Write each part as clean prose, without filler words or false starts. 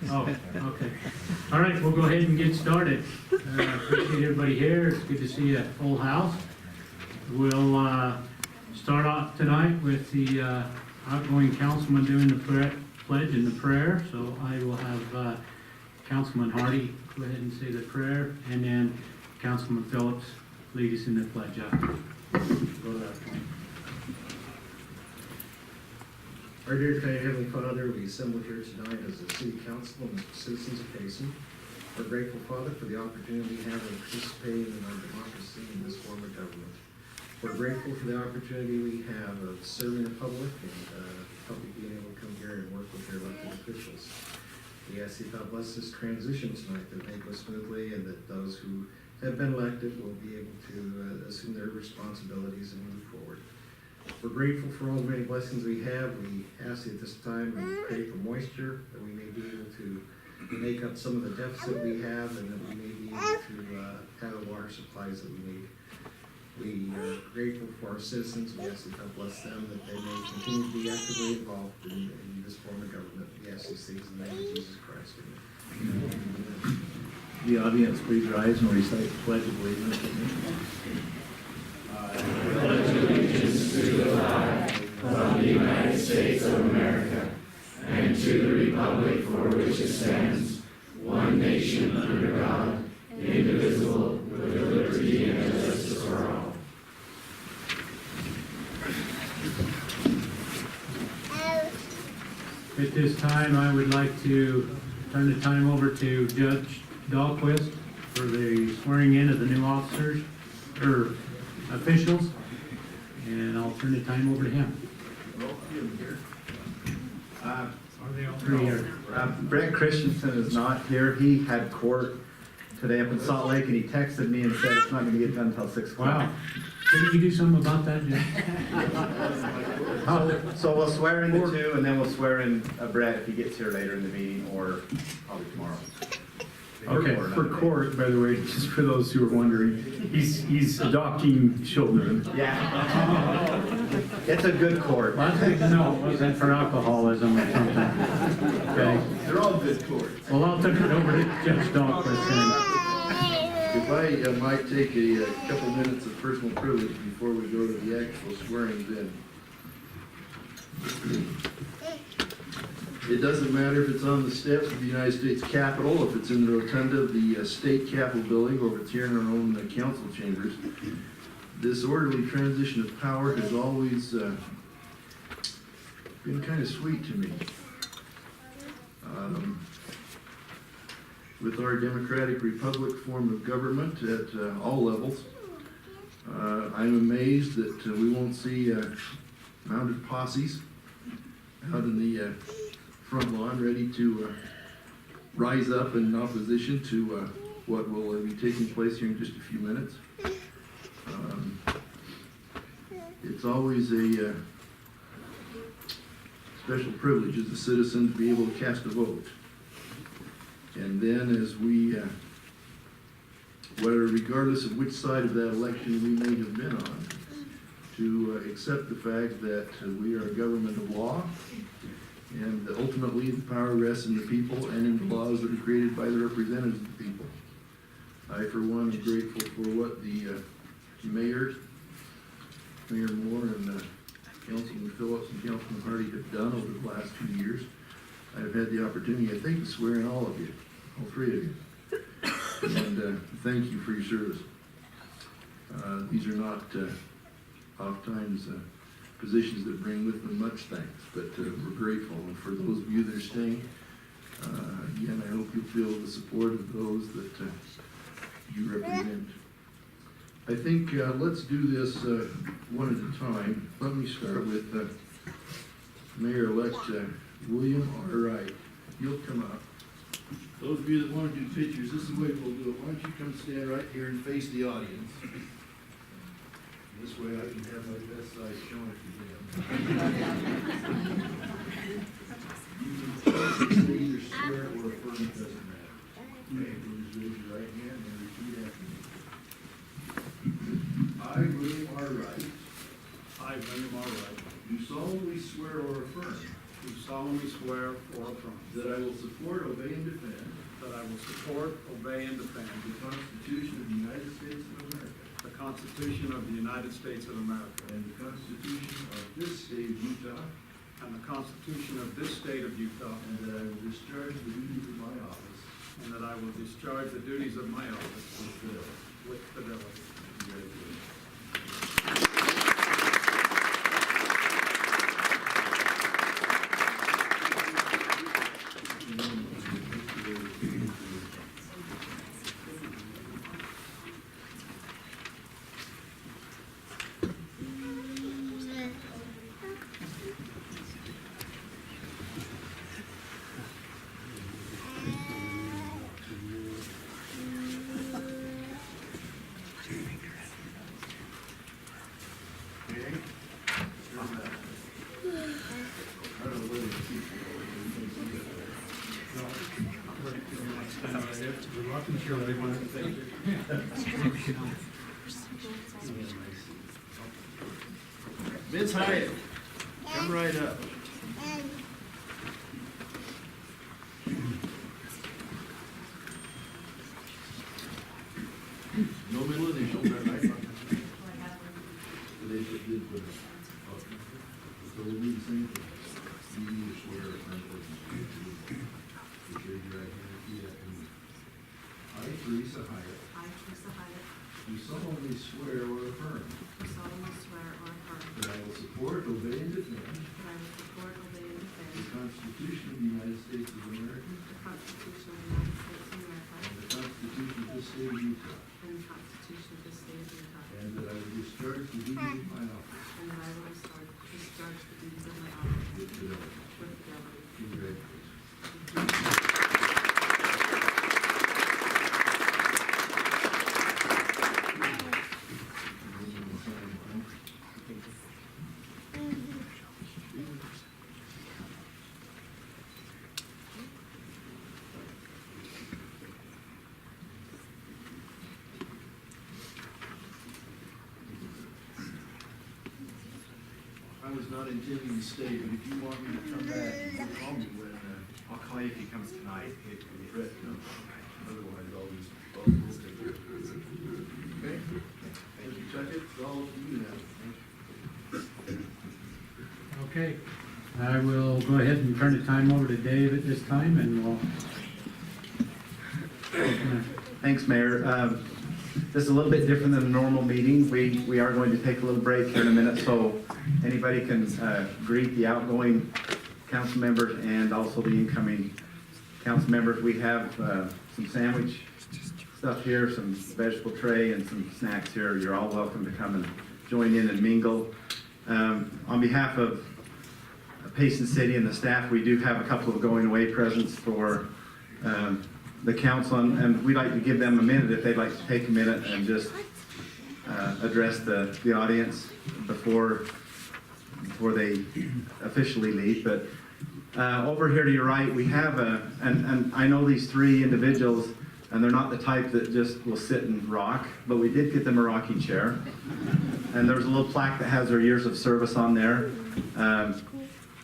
Oh, okay. All right, we'll go ahead and get started. Appreciate everybody here. It's good to see a full house. We'll start off tonight with the outgoing councilman doing the pledge and the prayer. So I will have Councilman Hardy go ahead and say the prayer, and then Councilman Phillips lead us in the pledge after. Go to that point. Our dear kind Heavenly Father, we assemble here tonight as a city council and as citizens of Payson. We're grateful, Father, for the opportunity we have of participating in our democracy in this form of government. We're grateful for the opportunity we have of serving the public and public being able to come here and work with their elected officials. We ask you, God bless this transition tonight, that may go smoothly, and that those who have been elected will be able to assume their responsibilities and move forward. We're grateful for all the many blessings we have. We ask you at this time and pray for moisture, that we may be able to make up some of the deficit we have, and that we may be able to have the water supplies that we need. We are grateful for our citizens. We ask you to bless them, that they may continue to be actively involved in this form of government. We ask these things in the name of Jesus Christ. Amen. The audience, please rise and recite the Pledge of Allegiance. I pledge allegiance to the flag of the United States of America and to the republic for which it stands, one nation under God, indivisible, with liberty and justice for all. At this time, I would like to turn the time over to Judge Dahlquist for the swearing in of the new officers, or officials, and I'll turn the time over to him. Are they all three here? Brett Christensen is not here. He had court today up in Salt Lake, and he texted me and said it's not going to get done until 6 o'clock. Wow. Didn't you do something about that, Judge? So we'll swear in the two, and then we'll swear in Brett if he gets here later in the meeting, or probably tomorrow. Okay, for court, by the way, just for those who are wondering, he's adopting children. Yeah. It's a good court. Well, I'd like to know, was it for alcoholism or something? Okay. They're all good courts. Well, I'll turn it over to Judge Dahlquist then. If I might take a couple minutes of personal privilege before we go to the actual swearings in. It doesn't matter if it's on the steps of the United States Capitol, if it's in the rotunda of the state capitol building, or if it's here in our own council chambers. This orderly transition of power has always been kind of sweet to me. With our democratic republic form of government at all levels, I'm amazed that we won't see mounted posses out in the front lawn ready to rise up in opposition to what will be taking place here in just a few minutes. It's always a special privilege as a citizen to be able to cast a vote. And then as we, regardless of which side of that election we may have been on, to accept the fact that we are a government of law, and that ultimately the power rests in the people and in the laws that are created by the representatives of the people. I, for one, am grateful for what the Mayor Moore and Councilman Phillips and Councilman Hardy have done over the last 2 years. I've had the opportunity, I think, to swear in all of you, all three of you. And thank you for your service. These are not oftentimes positions that bring with them much thanks, but we're grateful. And for those of you that are staying, again, I hope you'll feel the support of those that you represent. I think let's do this one at a time. Let me start with Mayor-elect William R. Wright. You'll come up. Those of you that want to do pictures, this is the way we'll do it. Why don't you come stand right here and face the audience? This way I can have my best side shown to them. You can either swear or affirm, it doesn't matter. Okay, please raise your right hand and repeat after me. I, William R. Wright, I, William R. Wright, do solemnly swear or affirm do solemnly swear or affirm that I will support, obey, and defend that I will support, obey, and defend the Constitution of the United States of America the Constitution of the United States of America and the Constitution of this state of Utah, and the Constitution of this state of Utah, and that I will discharge the duties of my office and that I will discharge the duties of my office with fidelity. with fidelity. Congratulations. Ms. Hyatt, come right up. No middle initial, right? They did put it. So we'll do the same thing. You need to swear or affirm. Raise your right hand, repeat after me. I, Teresa Hyatt, I, Teresa Hyatt, do solemnly swear or affirm do solemnly swear or affirm that I will support, obey, and defend that I will support, obey, and the defend Constitution of the United States of America the Constitution of the United States of America and the Constitution of this state of Utah, and the Constitution of the State of Utah, and that I will discharge the duties of my office and that I will discharge the duties of my office with fidelity. with fidelity. Congratulations. I was not intending to stay, but if you want me to come back, you can call me when, I'll call you if he comes tonight. Brett comes. Otherwise, I'll just, take care of it. Okay? Thank you, Chuck. It's all up to you now. Okay, I will go ahead and turn the time over to Dave at this time, and we'll. Thanks, Mayor. This is a little bit different than a normal meeting. We are going to take a little break here in a minute, so anybody can greet the outgoing council members and also the incoming council members. We have some sandwich stuff here, some vegetable tray, and some snacks here. You're all welcome to come and join in and mingle. On behalf of Payson City and the staff, we do have a couple of going away presents for the council, and we'd like to give them a minute if they'd like to take a minute and just address the audience before they officially leave. But over here to your right, we have and I know these three individuals, and they're not the type that just will sit and rock, but we did get them a rocking chair. And there's a little plaque that has their years of service on there.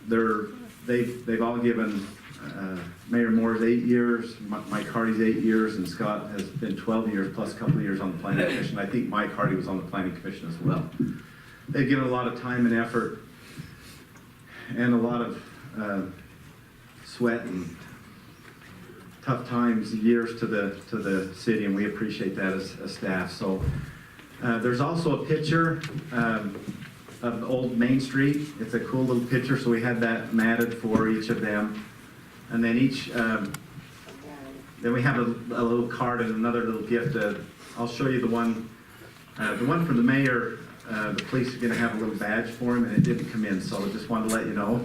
They've all given Mayor Moore's 8 years, Mike Hardy's 8 years, and Scott has been 12 years plus a couple of years on the planning commission. I think Mike Hardy was on the planning commission as well. They've given a lot of time and effort and a lot of sweat and tough times, years to the city, and we appreciate that as staff. So there's also a picture of Old Main Street. It's a cool little picture, so we had that matted for each of them. And then then we have a little card and another little gift. I'll show you the one for the mayor. The police are gonna have a little badge for him, and it didn't come in, so I just wanted to let you know.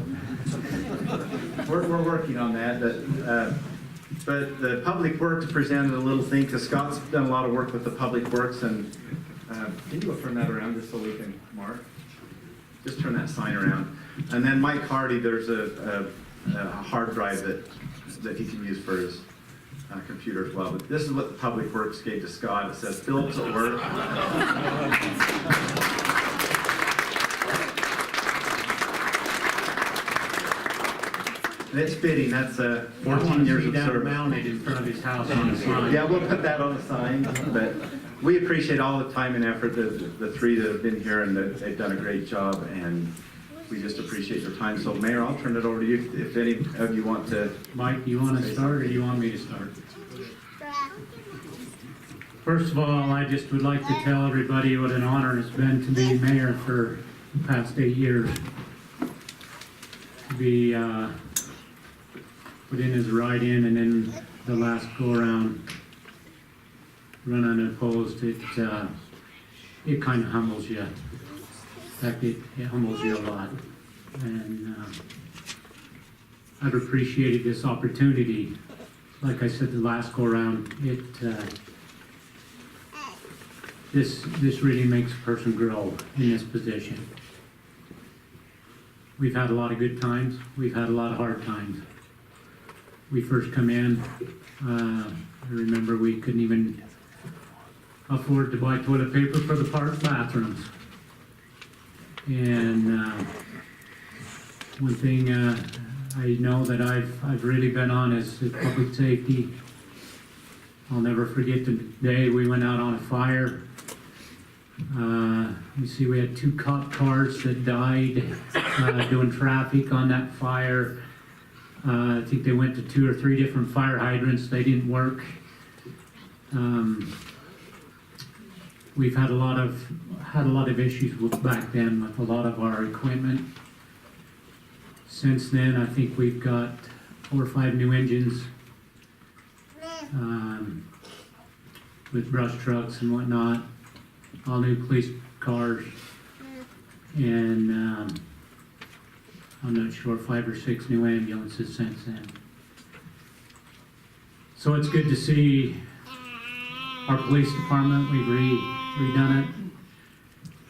We're working on that, but the Public Works presented a little thing, because Scott's done a lot of work with the Public Works, and can you go turn that around just so we can mark? Just turn that sign around. And then Mike Hardy, there's a hard drive that he can use for his computer as well. But this is what the Public Works gave to Scott. It says, Phillips at work. And it's fitting, that's I 14 want to years see of that service. mounted in front of his house on a sign. Yeah, we'll put that on the sign, but we appreciate all the time and effort, the three that have been here, and they've done a great job, and we just appreciate your time. So Mayor, I'll turn it over to you if any of you want to. Mike, you want to start or you want me to start? First of all, I just would like to tell everybody what an honor it's been to be mayor for the past 8 years. To be put in as a write-in and then the last go-around run unopposed, it kind of humbles you. In fact, it humbles you a lot. And I've appreciated this opportunity. Like I said, the last go-around, this really makes a person grow in this position. We've had a lot of good times. We've had a lot of hard times. We first come in, I remember we couldn't even afford to buy toilet paper for the park bathrooms. And one thing I know that I've really been on is public safety. I'll never forget the day we went out on a fire. You see, we had 2 cop cars that died doing traffic on that fire. I think they went to 2 or 3 different fire hydrants. They didn't work. We've had a lot of issues back then with a lot of our equipment. Since then, I think we've got 4 or 5 new engines with brush trucks and whatnot. All new police cars, and I'm not sure, 5 or 6 new ambulances since then. So it's good to see our police department. We've redone it,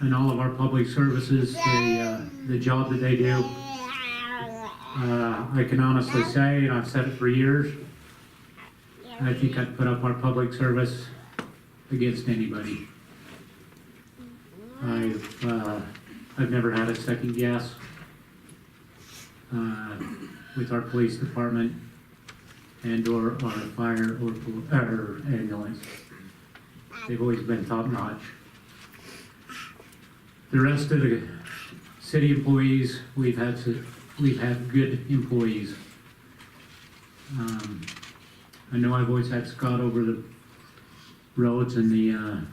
and all of our public services, the job that they do. I can honestly say, and I've said it for years, I think I'd put up our public service against anybody. I've never had a second guess with our police department and or our fire or ambulance. They've always been top notch. The rest of the city employees, we've had good employees. I know I've always had Scott over the roads and the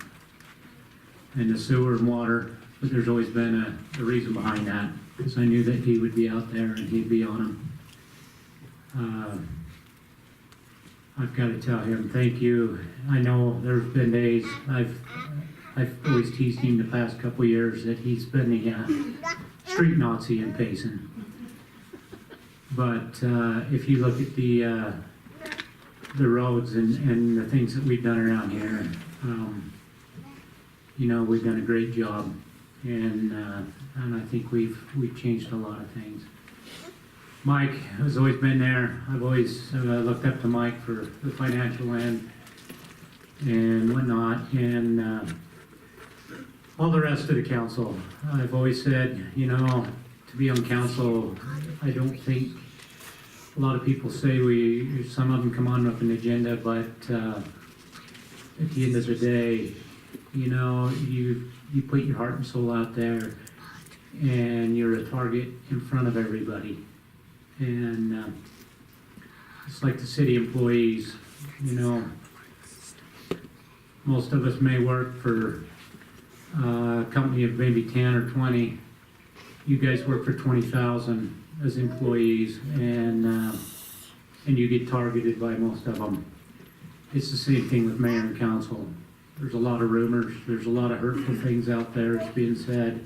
sewer and water, but there's always been a reason behind that, because I knew that he would be out there and he'd be on them. I've got to tell him thank you. I know there's been days I've always teased him the past couple of years that he's been the street Nazi in Payson. But if you look at the roads and the things that we've done around here, you know, we've done a great job, and I think we've changed a lot of things. Mike has always been there. I've always looked up to Mike for the financial end and whatnot, and all the rest of the council. I've always said, you know, to be on council, I don't think a lot of people say some of them come on with an agenda, but at the end of the day, you know, you put your heart and soul out there, and you're a target in front of everybody. And it's like the city employees, you know, most of us may work for a company of maybe 10 or 20. You guys work for 20,000 as employees, and you get targeted by most of them. It's the same thing with mayor and council. There's a lot of rumors. There's a lot of hurtful things out there that's being said.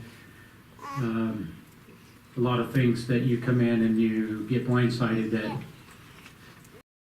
A lot of things that you come in and you get blindsided that